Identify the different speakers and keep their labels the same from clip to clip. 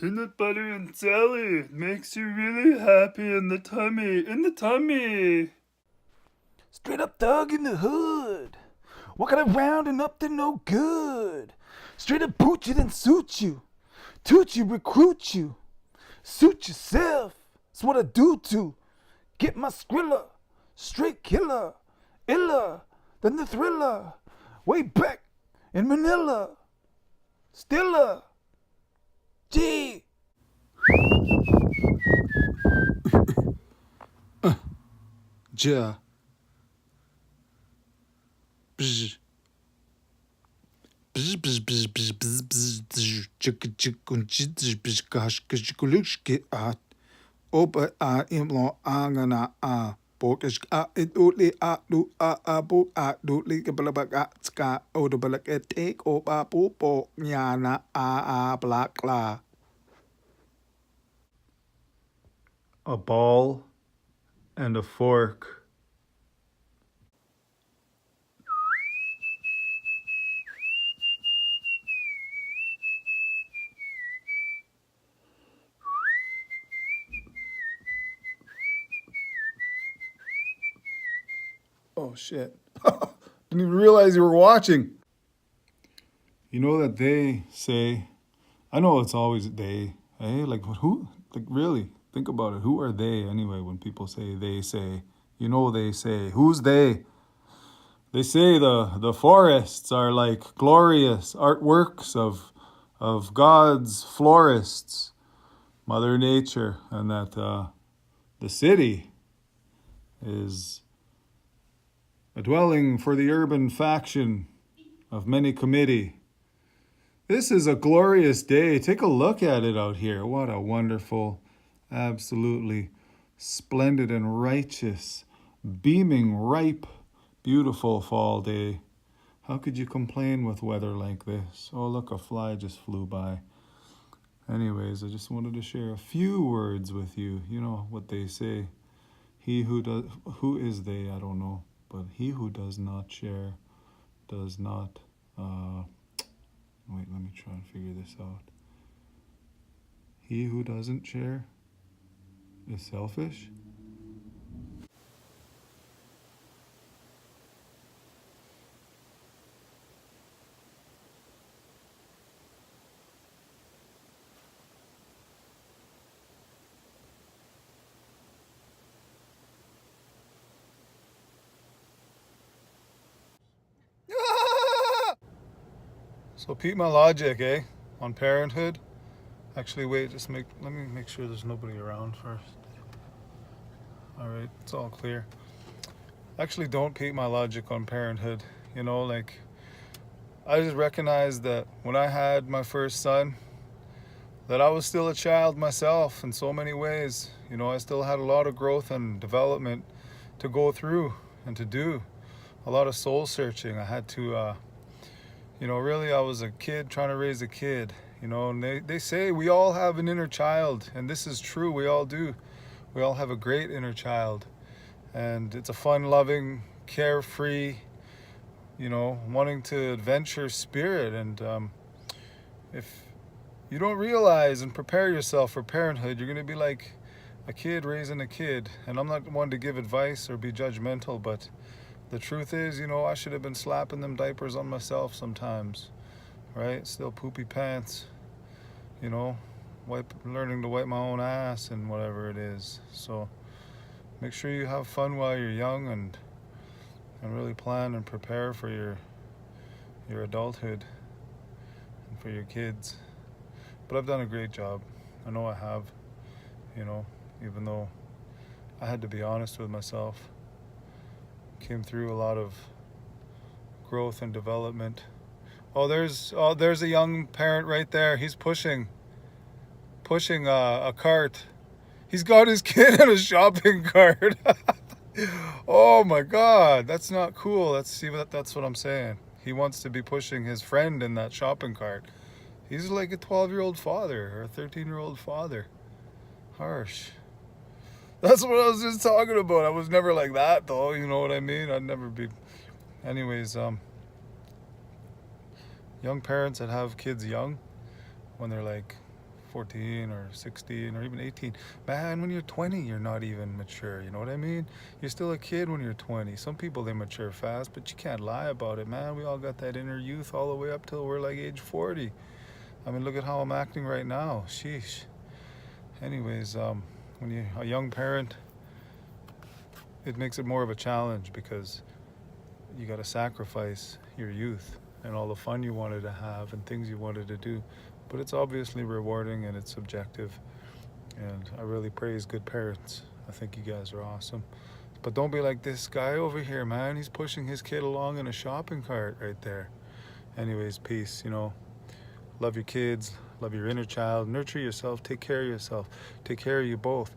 Speaker 1: Peanut butter and jelly. It makes you really happy in the tummy. In the tummy.
Speaker 2: Straight up thug in the hood. Walking around and up to no good. Straight up boot you then suit you. Toot you, recruit you. Suit yourself. That's what I do to. Get my skrilla. Straight killer. Iller than the thriller. Way back in Manila. Stiller. G.
Speaker 1: Ja. Bzz. Bzz, bzz, bzz, bzz, bzz, bzz, bzz, chicka, chick, und jizz, bzz, gosh, gosh, gulushki, opa, imlo, angana, porkish, it, uli, lu, bu, li, balabak, ska, odabalak, take, opa, pupo, nyana, black, la. A ball and a fork. Oh shit. Didn't even realize you were watching. You know that they say, I know it's always they, eh? Like who? Like really? Think about it. Who are they anyway when people say they say? You know they say. Who's they? They say the forests are like glorious artworks of God's florists, Mother Nature, and that the city is a dwelling for the urban faction of many committee. This is a glorious day. Take a look at it out here. What a wonderful, absolutely splendid and righteous, beaming, ripe, beautiful fall day. How could you complain with weather like this? Oh, look, a fly just flew by. Anyways, I just wanted to share a few words with you. You know what they say. Who is they? I don't know. But he who does not share does not, wait, let me try and figure this out. He who doesn't share is selfish? So Pete, my logic, on parenthood. Actually, wait, let me make sure there's nobody around first. All right, it's all clear. Actually, don't peep my logic on parenthood. You know, like, I just recognized that when I had my first son, that I was still a child myself in so many ways. You know, I still had a lot of growth and development to go through and to do. A lot of soul searching. I had to, really I was a kid trying to raise a kid. You know, and they say we all have an inner child, and this is true, we all do. We all have a great inner child. And it's a fun-loving, carefree, wanting to adventure spirit. And if you don't realize and prepare yourself for parenthood, you're going to be like a kid raising a kid. And I'm not one to give advice or be judgmental, but the truth is, I should have been slapping them diapers on myself sometimes, right? Still poopy pants, learning to wipe my own ass and whatever it is. So make sure you have fun while you're young and really plan and prepare for your adulthood and for your kids. But I've done a great job. I know I have, even though I had to be honest with myself. Came through a lot of growth and development. Oh, there's a young parent right there. He's pushing a cart. He's got his kid in a shopping cart. Oh my God, that's not cool. That's what I'm saying. He wants to be pushing his friend in that shopping cart. He's like a 12-year-old father or a 13-year-old father. Harsh. That's what I was just talking about. I was never like that, though. You know what I mean? I'd never be. Anyways, young parents that have kids young, when they're like 14 or 16 or even 18. Man, when you're 20, you're not even mature. You know what I mean? You're still a kid when you're 20. Some people, they mature fast, but you can't lie about it, man. We all got that inner youth all the way up till we're like age 40. I mean, look at how I'm acting right now. Sheesh. Anyways, when you're a young parent, it makes it more of a challenge because you got to sacrifice your youth and all the fun you wanted to have and things you wanted to do. But it's obviously rewarding and it's subjective. And I really praise good parents. I think you guys are awesome. But don't be like this guy over here, man. He's pushing his kid along in a shopping cart right there. Anyways, peace, you know. Love your kids, love your inner child, nurture yourself, take care of yourself, take care of you both.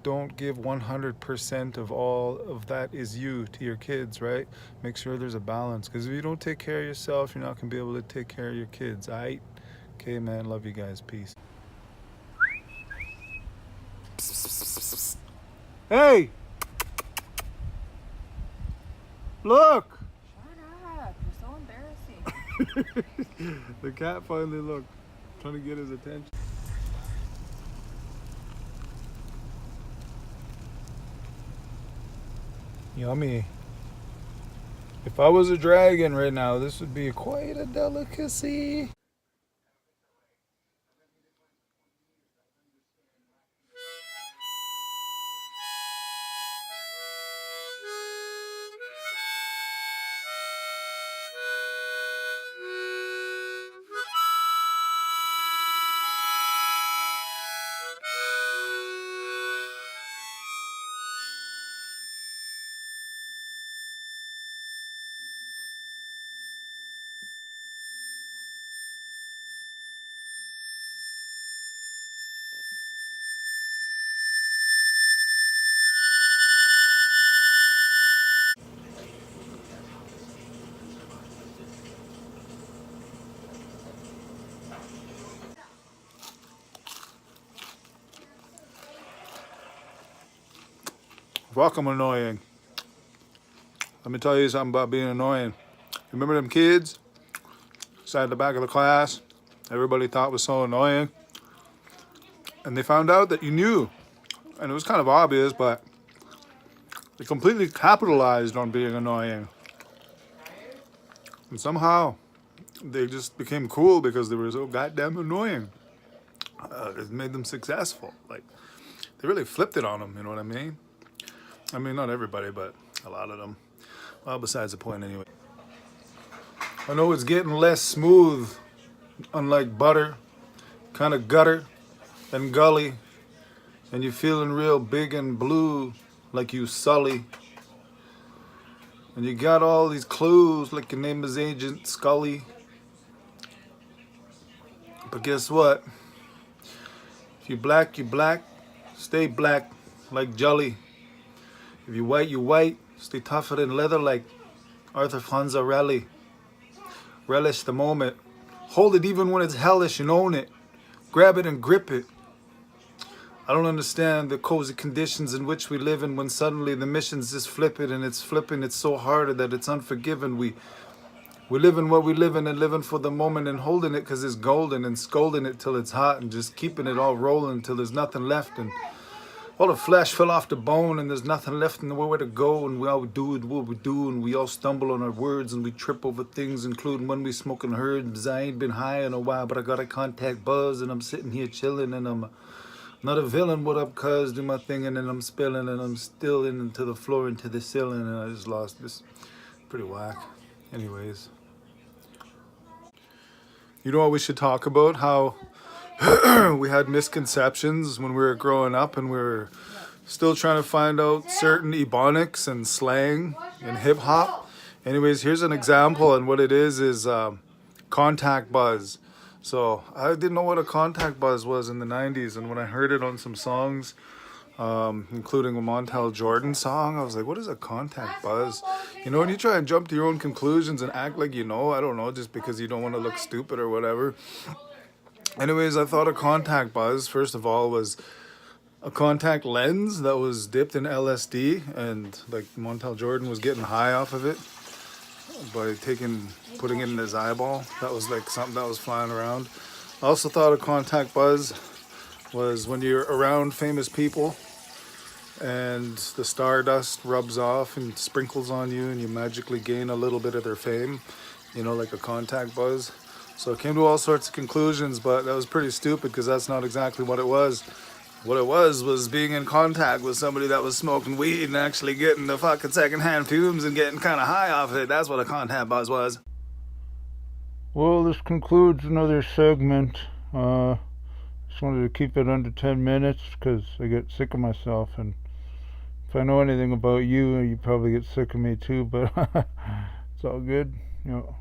Speaker 1: Don't give 100% of all of that is you to your kids, right? Make sure there's a balance, because if you don't take care of yourself, you're not going to be able to take care of your kids, all right? Okay, man, love you guys, peace. Hey! Look!
Speaker 3: Shut up, you're so embarrassing.
Speaker 1: The cat finally looked, trying to get his attention. Yummy. If I was a dragon right now, this would be quite a delicacy. Fuck, I'm annoying. Let me tell you something about being annoying. Remember them kids? Sat at the back of the class. Everybody thought was so annoying. And they found out that you knew. And it was kind of obvious, but they completely capitalized on being annoying. And somehow, they just became cool because they were so goddamn annoying. It made them successful. Like, they really flipped it on them, you know what I mean? I mean, not everybody, but a lot of them. Well, besides the point anyway. I know it's getting less smooth, unlike butter, kind of gutter and gully, and you're feeling real big and blue like you Sully. And you got all these clues like your name is Agent Scully. But guess what? If you black, stay black like Jolly. If you white, stay tougher than leather like Arthur Fonzarelli. Relish the moment. Hold it even when it's hellish and own it. Grab it and grip it. I don't understand the cozy conditions in which we live in when suddenly the missions just flip it and it's flipping. It's so hard that it's unforgiven. We live in what we live in and living for the moment and holding it because it's golden and scolding it till it's hot and just keeping it all rolling till there's nothing left and all the flesh fell off the bone and there's nothing left in the way to go and we all do what we do and we all stumble on our words and we trip over things including when we smoking herbs. I ain't been high in a while but I got a contact buzz and I'm sitting here chilling and I'm not a villain. What up cuz, do my thing and then I'm spilling and I'm still into the floor into the ceiling and I just lost this. Pretty whack. Anyways. You know what we should talk about? How we had misconceptions when we were growing up and we were still trying to find out certain ebonics and slang and hip hop. Anyways, here's an example and what it is contact buzz. So I didn't know what a contact buzz was in the 90s and when I heard it on some songs, including a Montel Jordan song, I was like, what is a contact buzz? You know, when you try and jump to your own conclusions and act like you know, I don't know, just because you don't want to look stupid or whatever. Anyways, I thought a contact buzz, first of all, was a contact lens that was dipped in LSD and like Montel Jordan was getting high off of it by putting it in his eyeball. That was like something that was flying around. I also thought a contact buzz was when you're around famous people and the stardust rubs off and sprinkles on you and you magically gain a little bit of their fame, you know, like a contact buzz. So it came to all sorts of conclusions, but that was pretty stupid because that's not exactly what it was. What it was being in contact with somebody that was smoking weed and actually getting the fucking secondhand fumes and getting kind of high off of it. That's what a contact buzz was.
Speaker 2: Well, this concludes another segment. Just wanted to keep it under 10 minutes because I get sick of myself, and if I know anything about you, you probably get sick of me too, but it's all good, you know.